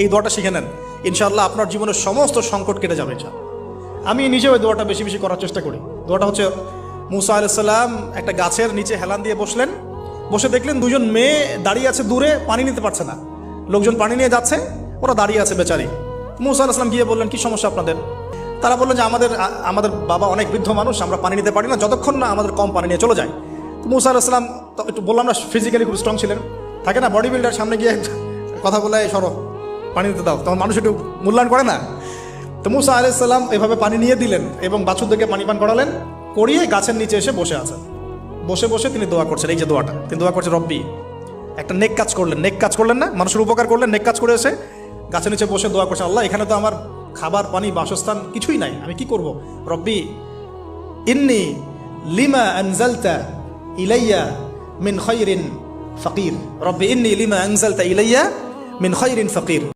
এই দোয়াটা শিখে নেন, ইনশাআল্লাহ আপনার জীবনের সমস্ত সংকট কেটে যাবে। আমি নিজেও ওই দোয়াটা বেশি বেশি করার চেষ্টা করি। দোয়াটা হচ্ছে, মুসা আলাইহিস সালাম একটা গাছের নিচে হেলান দিয়ে বসলেন, বসে দেখলেন দুজন মেয়ে দাঁড়িয়ে আছে দূরে, পানি নিতে পারছে না, লোকজন পানি নিয়ে যাচ্ছে, ওরা দাঁড়িয়ে আছে বেচারি। মুসা আলাইহিস সালাম গিয়ে বললেন, কি সমস্যা আপনাদের? তারা বললেন যে আমাদের বাবা অনেক বৃদ্ধ মানুষ, আমরা পানি নিতে পারি না, যতক্ষণ না আমাদের কম পানি নিয়ে চলে যায়। তো মুসা আলাইহিস সালাম একটু বললাম না, ফিজিক্যালি খুব স্ট্রং ছিলেন, থাকে না বডি বিল্ডার, সামনে গিয়ে কথা বলে সরো পানি দিতে দাও, তখন মানুষ একটু মূল্যায়ন করে না। তো মুসা আলাইহিস সালাম এভাবে পানি নিয়ে দিলেন এবং বাছুরদেরকে পানি পান করালেন, করিয়ে গাছের নিচে এসে বসে আছেন। বসে বসে তিনি দোয়া করছেন, এই যে দোয়াটা তিনি দোয়া করছেন, রব্বি, একটা নেক কাজ করলেন, নেক কাজ করলেন না, মানুষের উপকার করলেন, নেক কাজ করে এসে গাছের নিচে বসে দোয়া করছেন, আল্লাহ এখানে তো আমার খাবার পানি বাসস্থান কিছুই নাই, আমি কি করব? রব্বি ইন্নি লিমা আনজালতা ইলাইয়া মিন খায়রিন ফাকির, রব্বি ইন্নি লিমা আনজালতা ইলাইয়া মিন খায়রিন ফাকির।